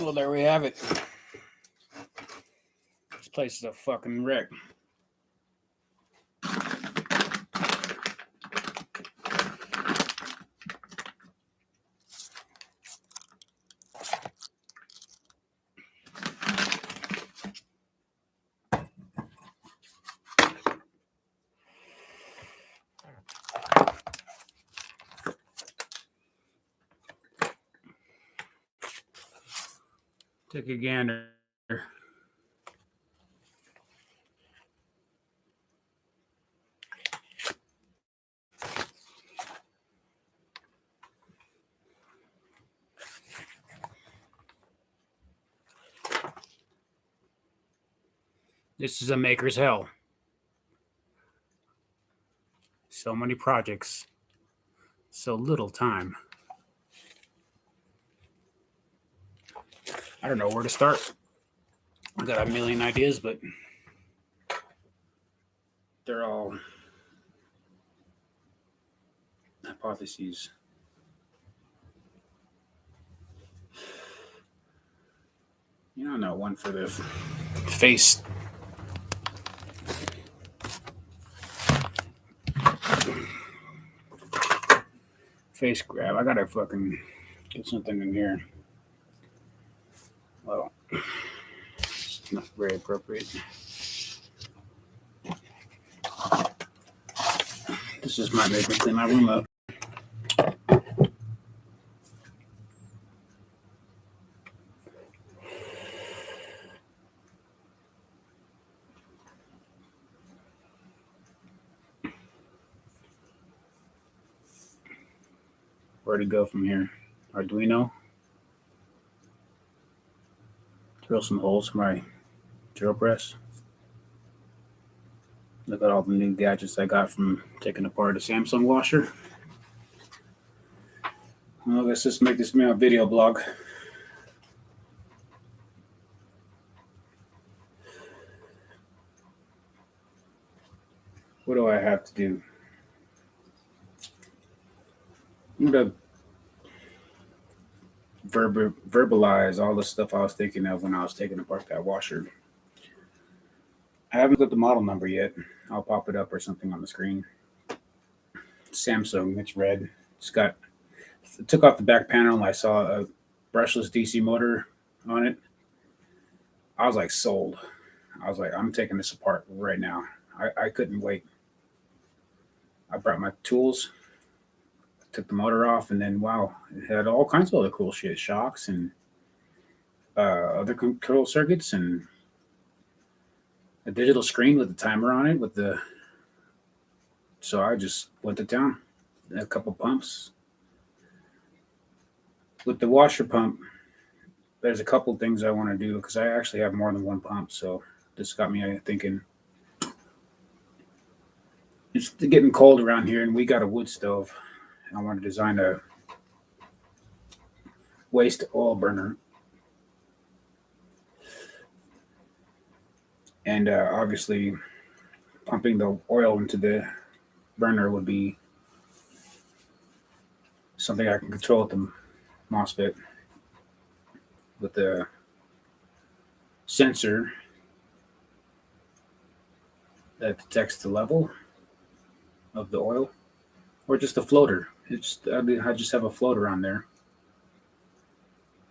Well, there we have it. This place is a fucking wreck. Take a gander. This is a maker's hell. So many projects, so little time. I don't know where to start. I got a million ideas, but they're all hypotheses. You know, not one for the face. Face grab. I gotta fucking get something in here. Well, it's not very appropriate. This just might make me clean my room up. Where to go from here? Arduino. Drill some holes for my drill press. Look at all the new gadgets I got from taking apart a Samsung washer. Well, let's just make this a video blog. What do I have to do? I'm going to verbalize all the stuff I was thinking of when I was taking apart that washer. I haven't got the model number yet. I'll pop it up or something on the screen. Samsung, it's red. I took off the back panel and I saw a brushless DC motor on it. I was like sold. I was like, I'm taking this apart right now. I couldn't wait. I brought my tools, took the motor off, and then wow, it had all kinds of other cool shit, shocks and other control circuits and a digital screen with a timer on it so I just went to town. A couple pumps. With the washer pump, there's a couple things I want to do because I actually have more than one pump. So this got me thinking. It's getting cold around here, and we got a wood stove. I want to design a waste oil burner. And obviously, pumping the oil into the burner would be something I can control with the MOSFET with the sensor that detects the level of the oil, or just a floater. I just have a floater on there,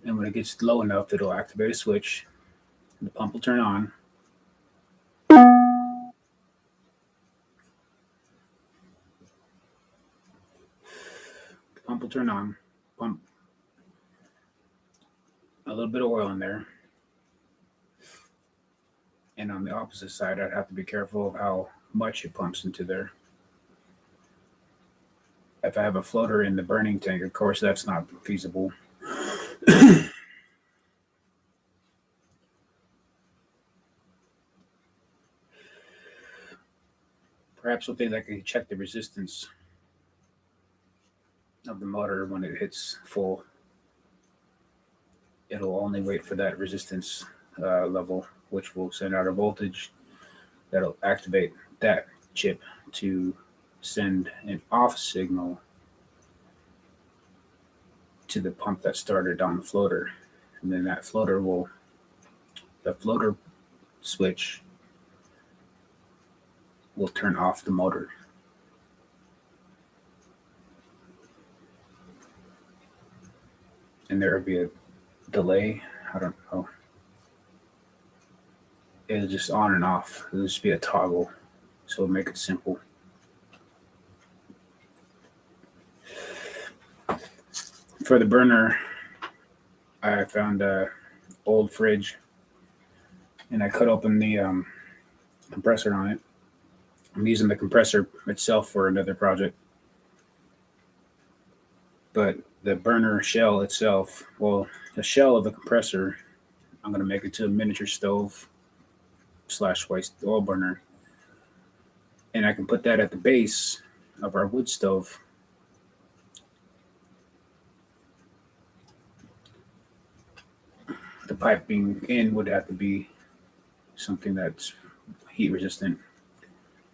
and when it gets low enough, it'll activate a switch, and the pump will turn on. The pump will turn on. Pump a little bit of oil in there, and on the opposite side, I'd have to be careful of how much it pumps into there. If I have a floater in the burning tank, of course, that's not feasible. Perhaps with things I can check the resistance of the motor when it hits full. It'll only wait for that resistance level, which will send out a voltage that'll activate that chip to send an off signal to the pump that started on the floater. and then the floater switch will turn off the motor. And there will be a delay. I don't know. It'll just on and off. It'll just be a toggle. So make it simple. For the burner, I found a old fridge and I cut open the compressor on it. I'm using the compressor itself for another project. But the burner shell itself, well, the shell of the compressor, I'm going to make it to a miniature stove / waste oil burner. And I can put that at the base of our wood stove. The piping in would have to be something that's heat resistant.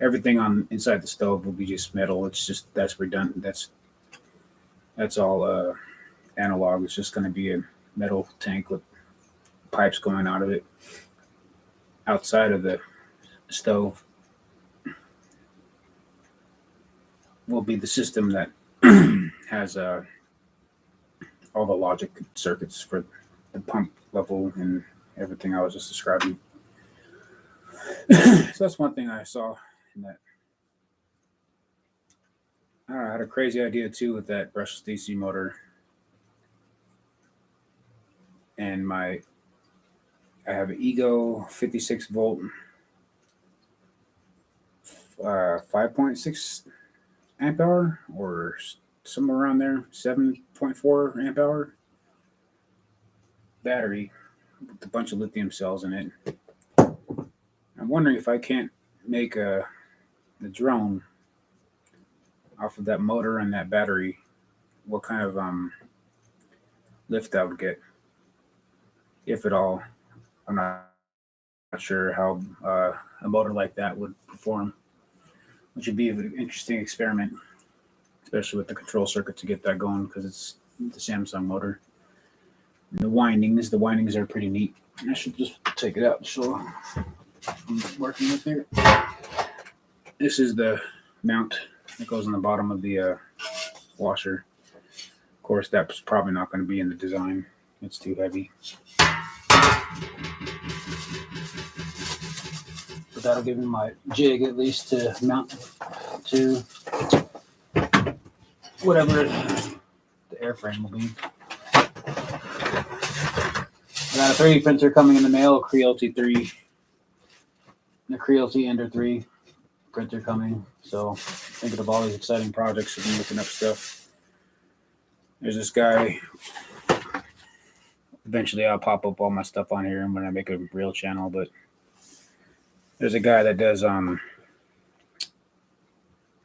Everything on inside the stove will be just metal. It's just, that's redundant. That's all analog. It's just going to be a metal tank with pipes going out of it. Outside of the stove will be the system that has all the logic circuits for the pump level and everything I was just describing. So that's one thing I saw in that. I had a crazy idea too with that brushless DC motor. And I have an Ego 56 volt 5.6 amp hour or somewhere around there, 7.4 amp hour battery with a bunch of lithium cells in it. I'm wondering if I can't make the drone off of that motor and that battery, what kind of lift I would get, if at all. I'm not sure how a motor like that would perform, which would be an interesting experiment, especially with the control circuit to get that going, because it's the Samsung motor. And the windings are pretty neat. I should just take it out and show I'm working with here. This is the mount that goes on the bottom of the washer. Of course, that's probably not going to be in the design. It's too heavy. But that'll give me my jig at least to mount to whatever the airframe will be. I got a 3D printer coming in the mail, a Creality 3. The Creality Ender 3 printer coming. So thinking of all these exciting projects, I've been looking up stuff. There's this guy. Eventually I'll pop up all my stuff on here when I make a real channel, but there's a guy that does 3D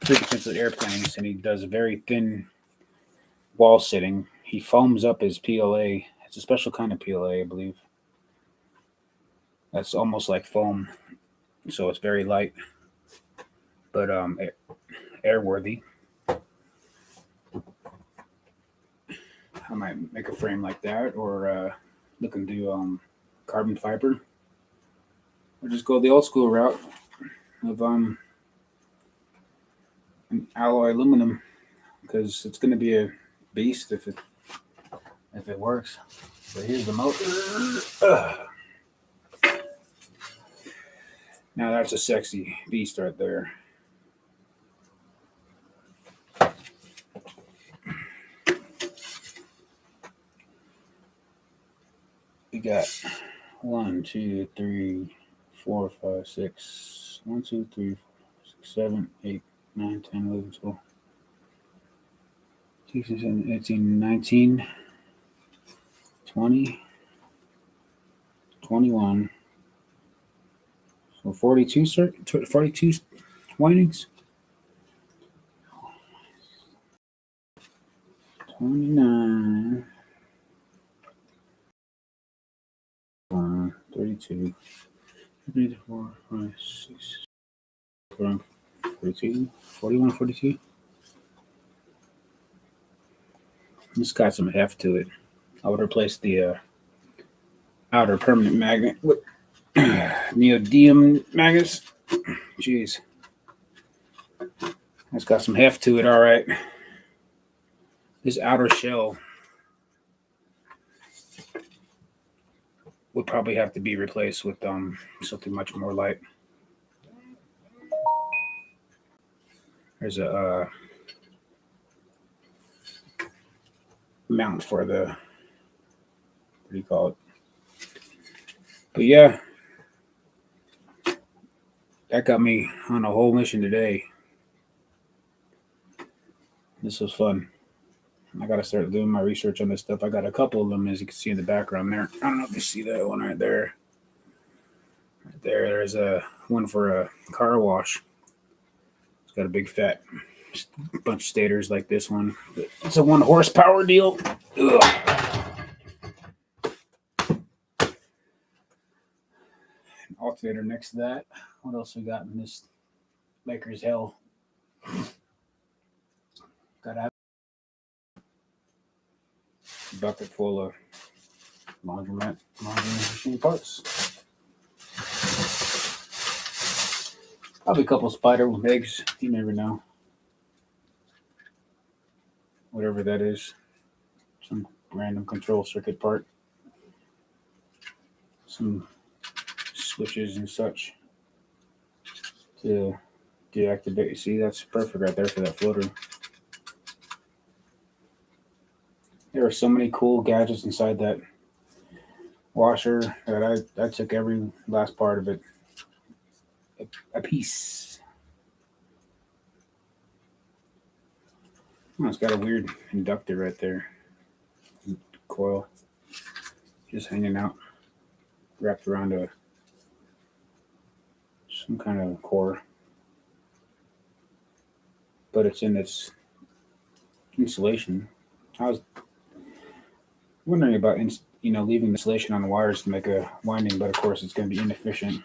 printed airplanes, and he does a very thin wall sitting. He foams up his PLA. It's a special kind of PLA, I believe. That's almost like foam, so it's very light, but airworthy. I might make a frame like that, or look into carbon fiber, or just go the old school route of an alloy aluminum, because it's going to be a beast if it works. So here's the motor. Now that's a sexy beast right there. We got 1, 2, 3, 4, 5, 6. 1, 2, 3, 4, 6, 7, 8, 9, 10, 11, 12. 16, 18, 19, 20, 21. So 42 windings. 29. 32. 34, 5, 6. 42. 41, 42. It's got some heft to it. I would replace the outer permanent magnet with neodymium magnets. Jeez. It's got some heft to it, all right. This outer shell would probably have to be replaced with something much more light. There's a mount for the, what do you call it? But yeah, that got me on a whole mission today. This was fun. I got to start doing my research on this stuff. I got a couple of them, as you can see in the background there. I don't know if you see that one right there. Right there, there's a one for a car wash. It's got a big fat bunch of stators like this one. It's a 1 horsepower deal. Ugh. An alternator next to that. What else we got in this maker's hell? Got a bucket full of laundry machine parts. Probably a couple spider with eggs. You never know. Whatever that is. Some random control circuit part. Some switches and such to deactivate. See, that's perfect right there for that floater. There are so many cool gadgets inside that washer that I took every last part of it a piece. Oh, it's got a weird inductor right there. Coil just hanging out, wrapped around some kind of core. But it's in its insulation. I was wondering about leaving the insulation on the wires to make a winding, but of course it's going to be inefficient.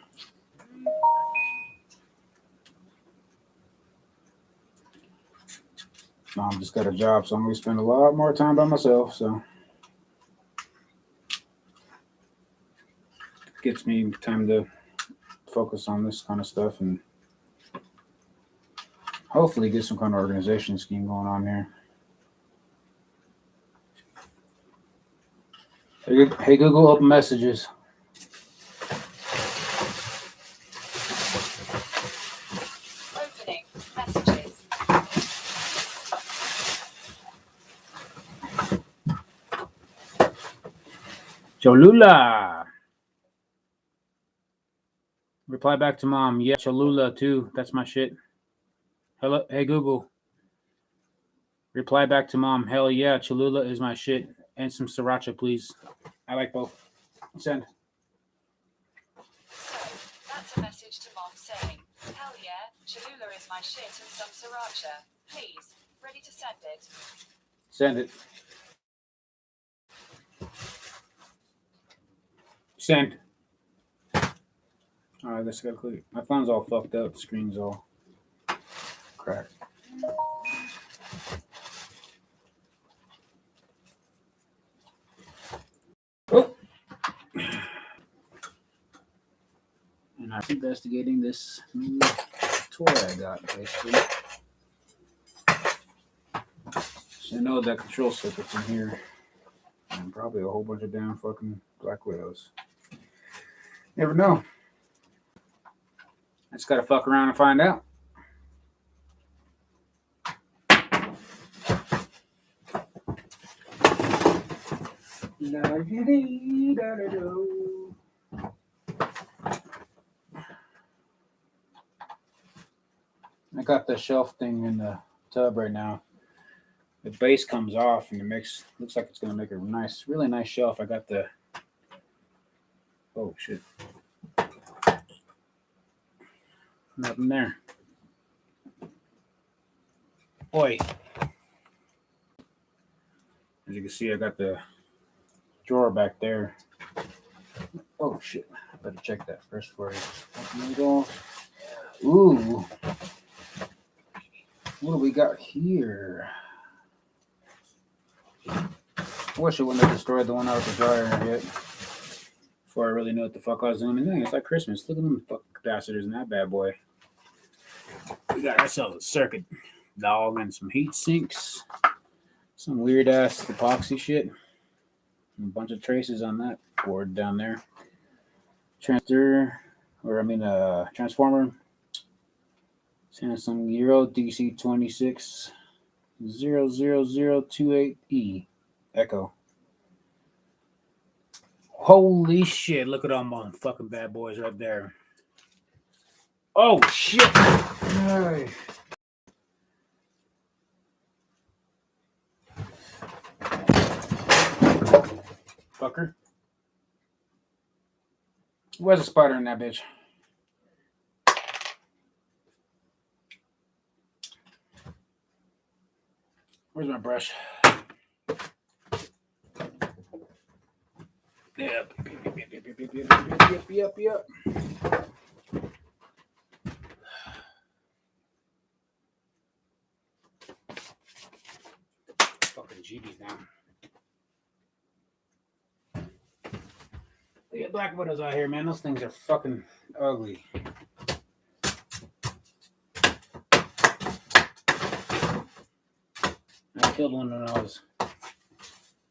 Mom just got a job, so I'm going to spend a lot more time by myself. So it gets me time to focus on this kind of stuff and hopefully get some kind of organization scheme going on here. Hey Google, open messages. Opening messages. Cholula. Reply back to mom. Yeah, Cholula too. That's my shit. Hello, hey Google. Reply back to mom. Hell yeah, Cholula is my shit. And some sriracha, please. I like both. Send. So, that's a message to mom saying, hell yeah, Cholula is my shit and some sriracha. Please, ready to send it. Send it. Send. All right, I guess I gotta click. My phone's all fucked up. The screen's all cracked. Oh. And I'm investigating this new toy I got, basically. So I know that control circuit's in here. And probably a whole bunch of damn fucking Black Widows. Never know. I just gotta fuck around and find out. I got the shelf thing in the tub right now. The base comes off and it looks like it's gonna make a nice, really nice shelf. I got the, oh shit. Nothing there. Oi. As you can see, I got the drawer back there. Oh shit. I better check that first before I open it all. Ooh. What do we got here? I wish it wouldn't have destroyed the one out of the dryer yet. before I really knew what the fuck I was doing. And it's like Christmas. Look at them fucking capacitors in that bad boy. We got ourselves a circuit dog and some heat sinks, some weird ass epoxy shit, and a bunch of traces on that board down there. Transformer, Samsung Euro DC26 00028E Echo. Holy shit, look at all my fucking bad boys right there. Oh shit! Hey. Fucker. Where's a spider in that bitch? Where's my brush? Yep. Fucking GBs now. Look at black widows out here, man. Those things are fucking ugly. I killed one when I was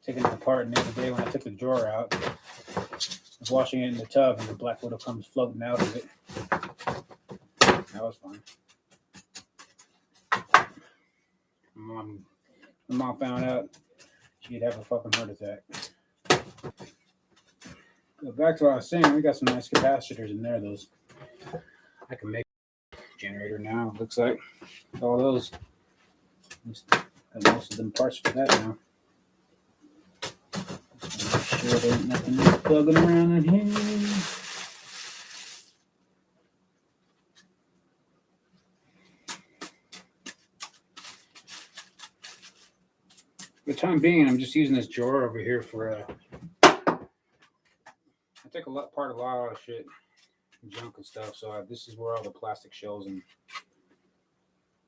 taking it apart, and the other day when I took the drawer out, I was washing it in the tub, and the black widow comes floating out of it. That was fun. My mom found out, she'd have a fucking heart attack. But back to what I was saying, we got some nice capacitors in there. Those I can make a generator now. It looks like all those. Got most of them parts for that now. Just make sure there ain't nothing else plugging around in here. For the time being, I'm just using this drawer over here for I take apart a lot of shit, junk and stuff. So this is where all the plastic shells and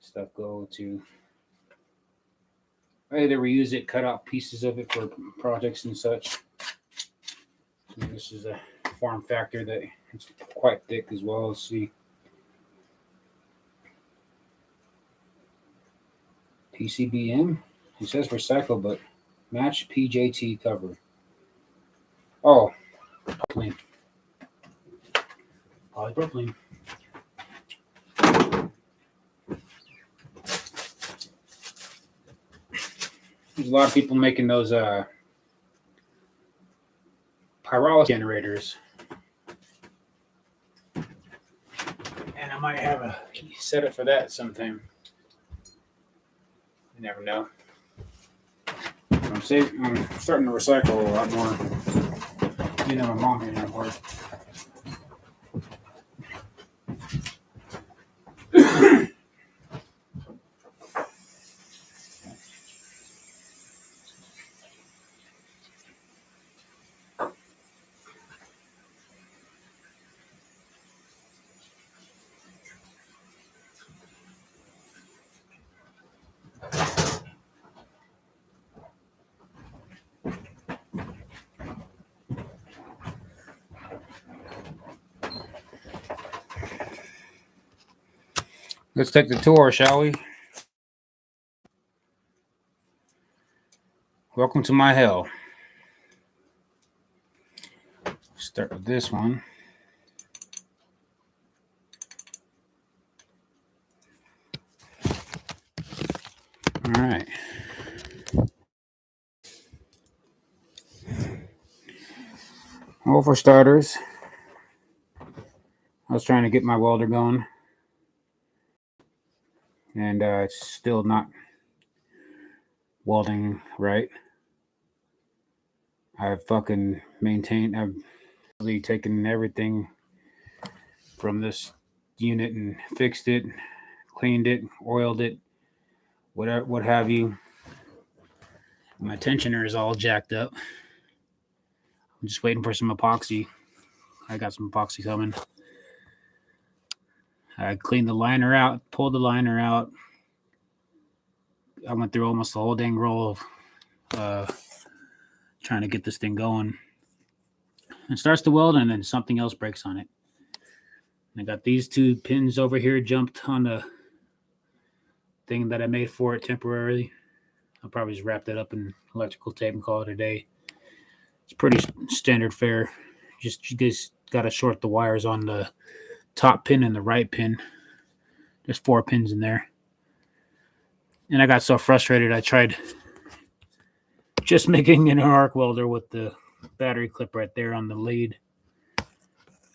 stuff go to. I either reuse it, cut out pieces of it for projects and such. And this is a form factor that it's quite thick as well. Let's see. PCBM. It says recycle, but match PJT cover. Oh, polypropylene. Polypropylene. There's a lot of people making those pyrolysis generators. And I might have a setup for that sometime. You never know. I'm starting to recycle a lot more. You know, my mom here at work. Let's take the tour, shall we? Welcome to my hell. Start with this one. All right. Well, for starters, I was trying to get my welder going, and it's still not welding right. I've really taken everything from this unit and fixed it, cleaned it, oiled it, whatever, what have you. My tensioner is all jacked up. I'm just waiting for some epoxy. I got some epoxy coming. I cleaned the liner out, pulled the liner out. I went through almost the whole dang roll of trying to get this thing going. and starts to weld, and then something else breaks on it. And I got these 2 pins over here jumped on the thing that I made for it temporarily. I'll probably just wrap that up in electrical tape and call it a day. It's pretty standard fare. Just you guys got to short the wires on the top pin and the right pin. There's 4 pins in there. And I got so frustrated, I tried just making an arc welder with the battery clip right there on the lead.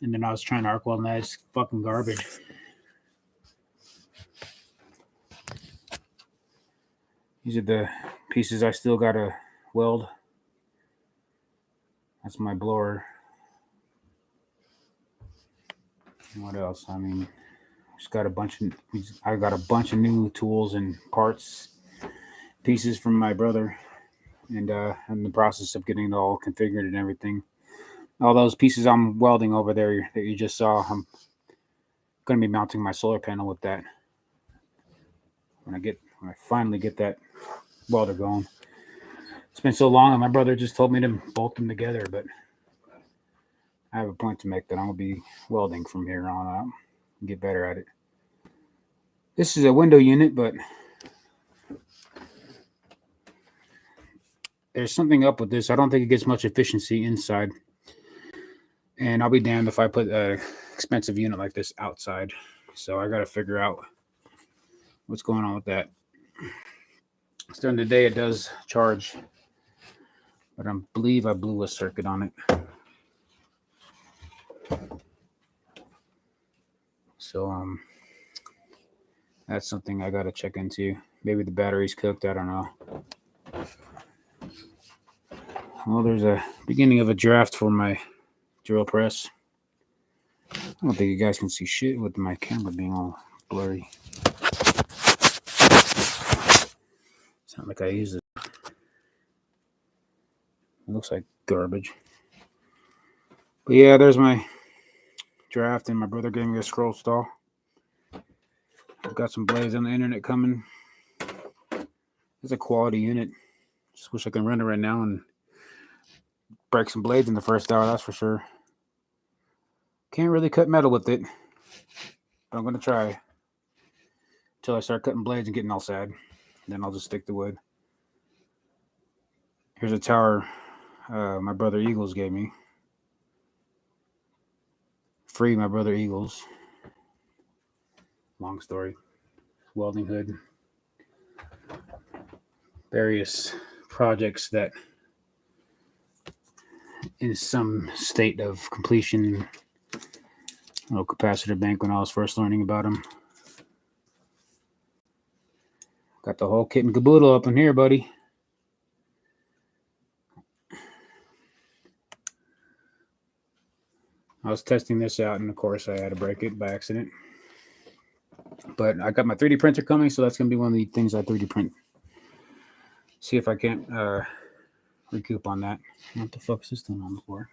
And then I was trying to arc weld, and that's fucking garbage. These are the pieces I still got to weld. That's my blower. And what else? I mean, I got a bunch of new tools and parts, pieces from my brother, and I'm in the process of getting it all configured and everything. All those pieces I'm welding over there that you just saw, I'm going to be mounting my solar panel with that when I finally get that welder going. It's been so long, and my brother just told me to bolt them together, but I have a point to make that I'm going to be welding from here on out and get better at it. This is a window unit, but there's something up with this. I don't think it gets much efficiency inside. And I'll be damned if I put an expensive unit like this outside. So I got to figure out what's going on with that. So during the day, it does charge, but I believe I blew a circuit on it. So that's something I got to check into. Maybe the battery's cooked. I don't know. Well, there's a beginning of a draft for my drill press. I don't think you guys can see shit with my camera being all blurry. It's not like I use it. It looks like garbage. But yeah, there's my draft, and my brother gave me a scroll stall. I've got some blades on the internet coming. It's a quality unit. Just wish I could run it right now and break some blades in the first hour, that's for sure. Can't really cut metal with it, but I'm going to try until I start cutting blades and getting all sad. Then I'll just stick to wood. Here's a tower my brother Eagles gave me. Free my brother Eagles. Long story. Welding hood. Various projects that in some state of completion. Little capacitor bank when I was first learning about them. Got the whole kit and caboodle up in here, buddy. I was testing this out, and of course I had to break it by accident. But I got my 3D printer coming, so that's going to be one of the things I 3D print. See if I can't recoup on that. What the fuck is this thing on the floor?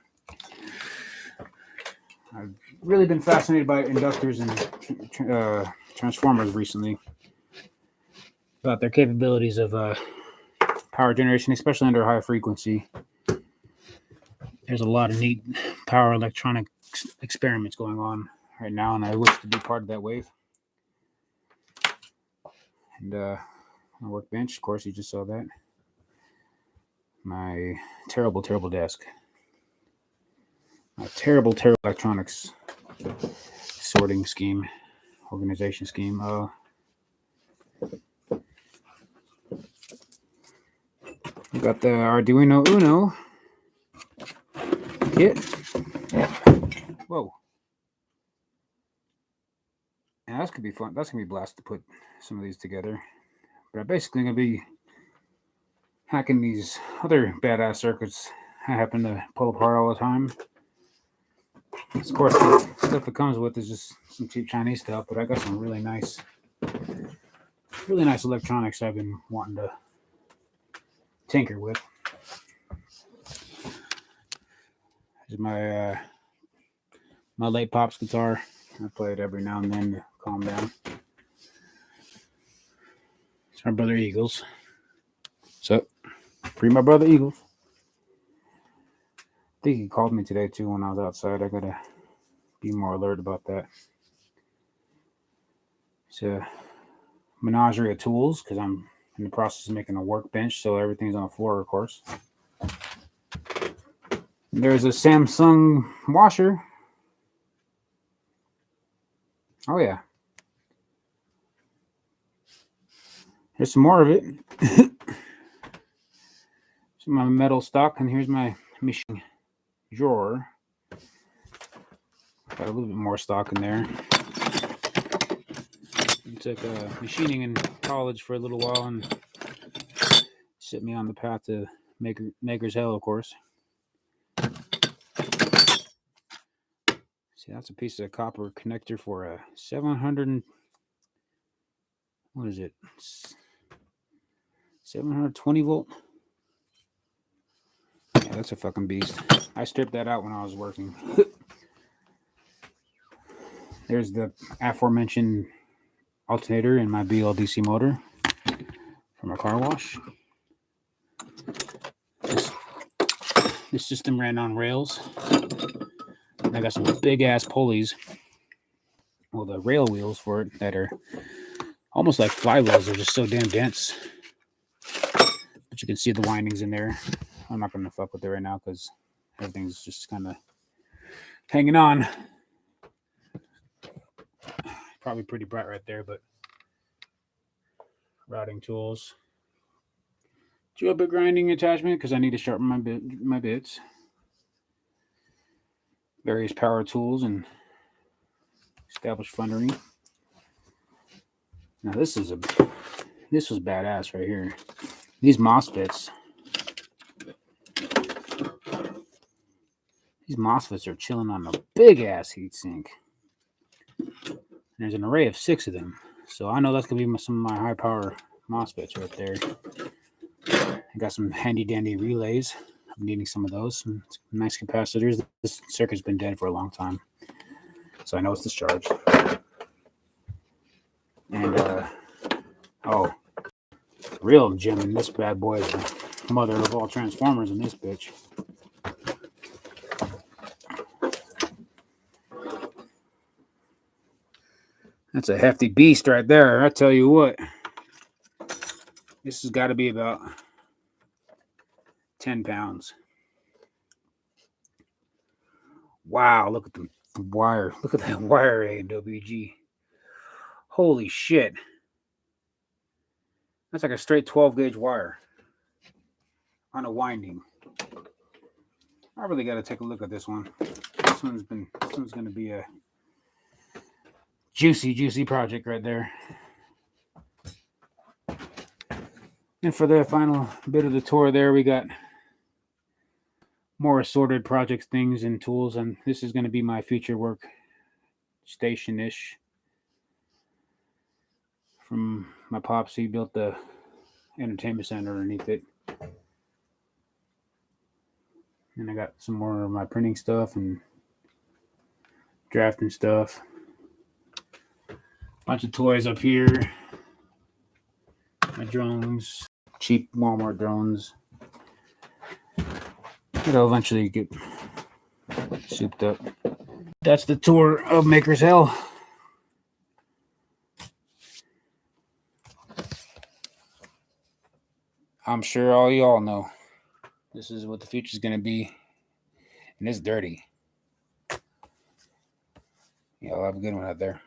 I've really been fascinated by inductors and transformers recently. About their capabilities of power generation, especially under high frequency. There's a lot of neat power electronic experiments going on right now, and I wish to be part of that wave. And my workbench, of course, you just saw that. My terrible desk. My terrible electronics sorting scheme, organization scheme. We got the Arduino Uno kit. Whoa. Yeah, that's gonna be fun. That's gonna be a blast to put some of these together. But I'm basically gonna be hacking these other badass circuits I happen to pull apart all the time. Of course, the stuff it comes with is just some cheap Chinese stuff, but I got some really nice electronics I've been wanting to tinker with. This is my my late Pop's guitar. I play it every now and then to calm down. It's my brother Eagles. So, free my brother Eagles. think he called me today too when I was outside. I gotta be more alert about that. It's a menagerie of tools because I'm in the process of making a workbench, so everything's on the floor, of course. There's a Samsung washer. Oh yeah. Here's some more of it. Some my metal stock, and here's my machine drawer. Got a little bit more stock in there. I took machining in college for a little while and set me on the path to maker's hell, of course. See, that's a piece of copper connector for a 700. What is it? 720 volt. Yeah, that's a fucking beast. I stripped that out when I was working. There's the aforementioned alternator in my BLDC motor from a car wash. This system ran on rails. And I got some big ass pulleys. Well, the rail wheels for it that are almost like flywheels. They're just so damn dense. But you can see the windings in there. I'm not going to fuck with it right now because everything's just kind of hanging on. Probably pretty bright right there, but routing tools. Drill bit grinding attachment because I need to sharpen my bits. Various power tools and established fundering. Now this was badass right here. These MOSFETs. These MOSFETs are chilling on a big ass heatsink. There's an array of 6 of them. So I know that's going to be some of my high power MOSFETs right there. I got some handy dandy relays. I'm needing some of those. Some nice capacitors. This circuit's been dead for a long time. So I know it's discharged. And, real gem in this bad boy is the mother of all transformers in this bitch. That's a hefty beast right there. I tell you what. This has got to be about 10 pounds. Wow, look at the wire. Look at that wire AWG. Holy shit. That's like a straight 12 gauge wire on a winding. I really got to take a look at this one. This one's going to be a juicy project right there. And for the final bit of the tour there, we got more assorted projects, things, and tools. And this is going to be my future work station-ish. From my pops, he built the entertainment center underneath it. And I got some more of my printing stuff and drafting stuff. Bunch of toys up here. My drones. Cheap Walmart drones. It'll eventually get souped up. That's the tour of Maker's Hell. I'm sure all y'all know this is what the future is going to be. And it's dirty. Y'all have a good one out there.